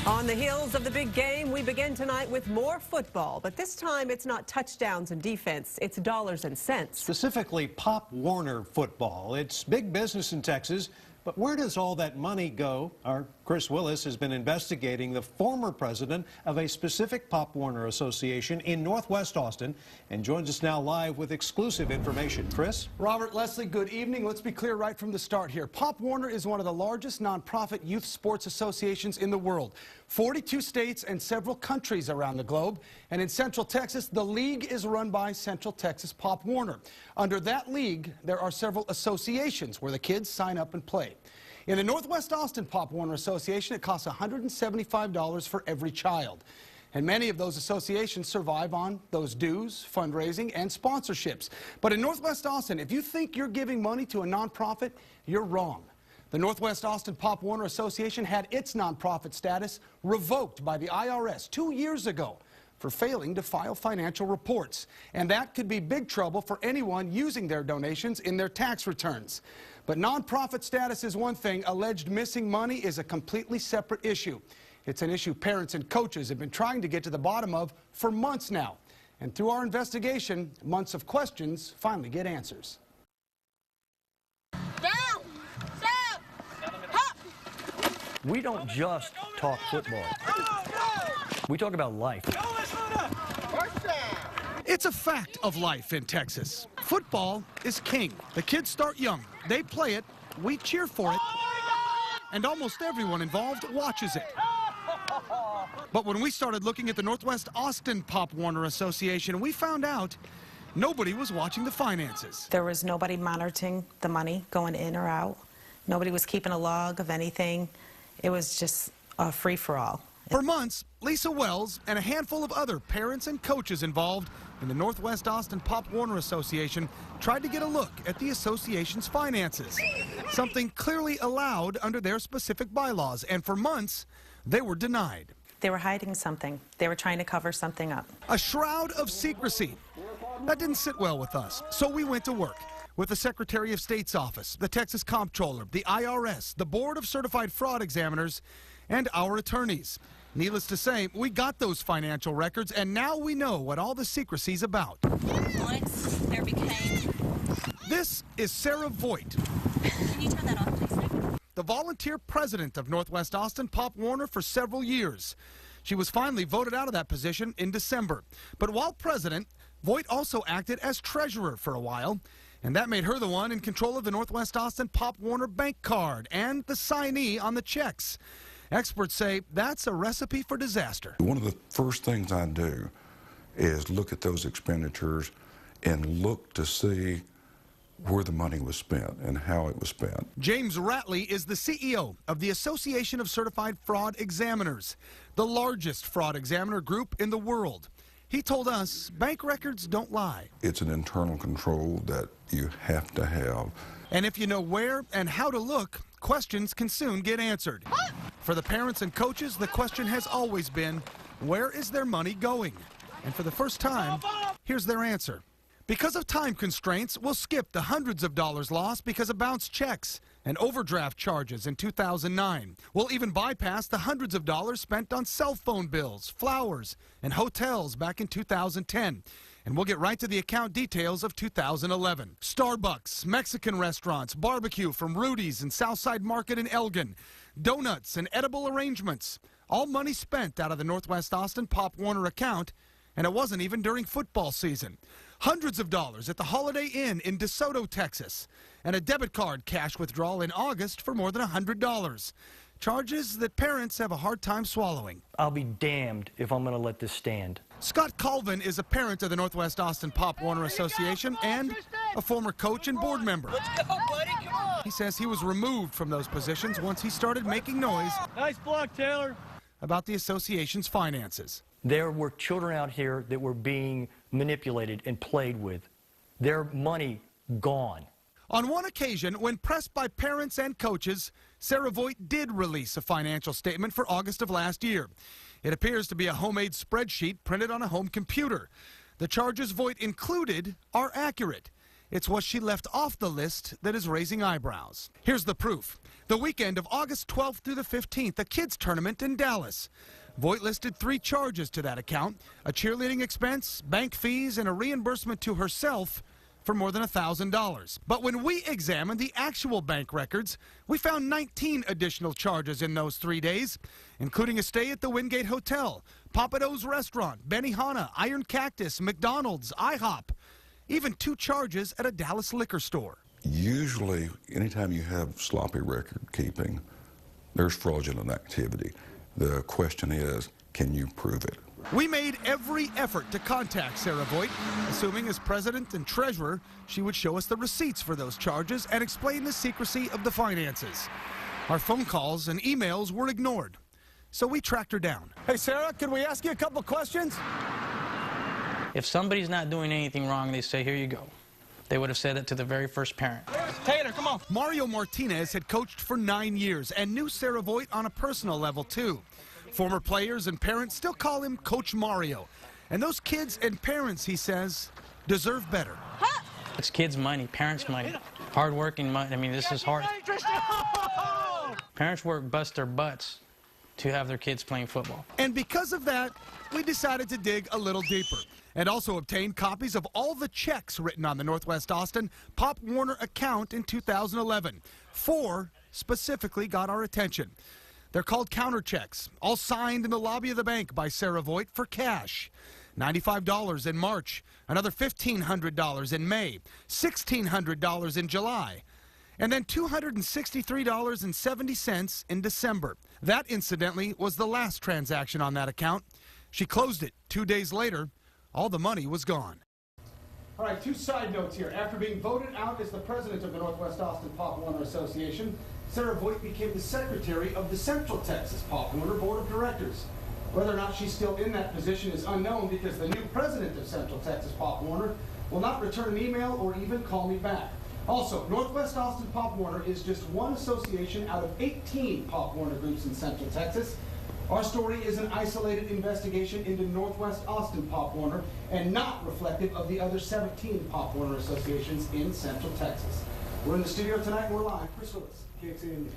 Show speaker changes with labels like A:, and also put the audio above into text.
A: On the heels of the big game, we begin tonight with more football, but this time it's not touchdowns and defense, it's dollars and cents.
B: Specifically Pop Warner football. It's big business in Texas, but where does all that money go? Our Chris Willis has been investigating the former president of a specific Pop Warner association in Northwest Austin and joins us now live with exclusive information. Chris?
C: Robert, Leslie, good evening. Let's be clear right from the start here. Pop Warner is one of the largest nonprofit youth sports associations in the world. 42 states and several countries around the globe. And in Central Texas, the league is run by Central Texas Pop Warner. Under that league, there are several associations where the kids sign up and play. In the Northwest Austin Pop Warner Association, it costs $175 for every child. And many of those associations survive on those dues, fundraising, and sponsorships. But in Northwest Austin, if you think you're giving money to a nonprofit, you're wrong. The Northwest Austin Pop Warner Association had its nonprofit status revoked by the IRS 2 years ago for failing to file financial reports. And that could be big trouble for anyone using their donations in their tax returns. But nonprofit status is one thing. Alleged missing money is a completely separate issue. It's an issue parents and coaches have been trying to get to the bottom of for months now. And through our investigation, months of questions finally get answers.
D: We don't just talk football. We talk about life.
C: It's a fact of life in Texas. Football is king. The kids start young. They play it. We cheer for it. And almost everyone involved watches it. But when we started looking at the Northwest Austin Pop Warner Association, we found out nobody was watching the finances.
E: There was nobody monitoring the money going in or out. Nobody was keeping a log of anything. It was just a free-for-all.
C: For months, Lisa Wells and a handful of other parents and coaches involved in the Northwest Austin Pop Warner Association tried to get a look at the association's finances, something clearly allowed under their specific bylaws, and for months, they were denied.
E: They were hiding something. They were trying to cover something up.
C: A shroud of secrecy. That didn't sit well with us, so we went to work with the Secretary of State's office, the Texas Comptroller, the IRS, the Board of Certified Fraud Examiners, and our attorneys. Needless to say, we got those financial records, and now we know what all the secrecy's about.
F: Once there became...
C: This is Sarah Voigt.
F: Can you turn that off, please?
C: The volunteer president of Northwest Austin Pop Warner for several years. She was finally voted out of that position in December. But while president, Voigt also acted as treasurer for a while. And that made her the one in control of the Northwest Austin Pop Warner bank card and the signee on the checks. Experts say that's a recipe for disaster.
G: One of the first things I do is look at those expenditures and look to see where the money was spent and how it was spent.
C: James Ratley is the CEO of the Association of Certified Fraud Examiners, the largest fraud examiner group in the world. He told us bank records don't lie.
G: It's an internal control that you have to have.
C: And if you know where and how to look, questions can soon get answered. For the parents and coaches, the question has always been, where is their money going? And for the first time, here's their answer. Because of time constraints, we'll skip the hundreds of dollars lost because of bounced checks and overdraft charges in 2009. We'll even bypass the hundreds of dollars spent on cell phone bills, flowers, and hotels back in 2010. And we'll get right to the account details of 2011. Starbucks, Mexican restaurants, barbecue from Rudy's and Southside Market in Elgin, donuts and edible arrangements. All money spent out of the Northwest Austin Pop Warner account, and it wasn't even during football season. Hundreds of dollars at the Holiday Inn in DeSoto, Texas, and a debit card cash withdrawal in August for more than $100. Charges that parents have a hard time swallowing.
D: I'll be damned if I'm going to let this stand.
C: Scott Colvin is a parent of the Northwest Austin Pop Warner Association and a former coach and board member.
H: Let's go, buddy. Come on.
C: He says he was removed from those positions once he started making noise.
H: Nice block, Taylor.
C: About the association's finances.
D: There were children out here that were being manipulated and played with. Their money gone.
C: On one occasion, when pressed by parents and coaches, Sarah Voigt did release a financial statement for August of last year. It appears to be a homemade spreadsheet printed on a home computer. The charges Voigt included are accurate. It's what she left off the list that is raising eyebrows. Here's the proof. The weekend of August 12th through the 15th, a kids tournament in Dallas. Voight listed 3 charges to that account: a cheerleading expense, bank fees, and a reimbursement to herself for more than $1,000. But when we examined the actual bank records, we found 19 additional charges in those 3 days, including a stay at the Wingate Hotel, Papado's Restaurant, Benihana, Iron Cactus, McDonald's, IHOP, even 2 charges at a Dallas liquor store.
G: Usually, anytime you have sloppy record keeping, there's fraudulent activity. The question is, can you prove it?
C: We made every effort to contact Sarah Voight, assuming as president and treasurer, she would show us the receipts for those charges and explain the secrecy of the finances. Our phone calls and emails were ignored, so we tracked her down. Hey, Sarah, can we ask you a couple questions?
I: If somebody's not doing anything wrong, they say, here you go. They would have said it to the very first parent.
H: Taylor, come on.
C: Mario Martinez had coached for 9 years and knew Sarah Voight on a personal level, too. Former players and parents still call him Coach Mario. And those kids and parents, he says, deserve better.
I: It's kids' money, parents' money, hard-working money. I mean, this is hard. Parents bust their butts to have their kids playing football.
C: And because of that, we decided to dig a little deeper and also obtained copies of all the checks written on the Northwest Austin Pop Warner account in 2011. 4 specifically got our attention. They're called counter checks, all signed in the lobby of the bank by Sarah Voight for cash. $95 in March, another $1,500 in May, $1,600 in July, and then $263.70 in December. That, incidentally, was the last transaction on that account. She closed it 2 days later. All the money was gone. All right, 2 side notes here. After being voted out as the president of the Northwest Austin Pop Warner Association, Sarah Voight became the secretary of the Central Texas Pop Warner Board of Directors. Whether or not she's still in that position is unknown because the new president of Central Texas Pop Warner will not return an email or even call me back. Also, Northwest Austin Pop Warner is just one association out of 18 Pop Warner groups in Central Texas. Our story is an isolated investigation into Northwest Austin Pop Warner and not reflective of the other 17 Pop Warner associations in Central Texas. We're in the studio tonight and we're live. Chris Willis, KXAN News.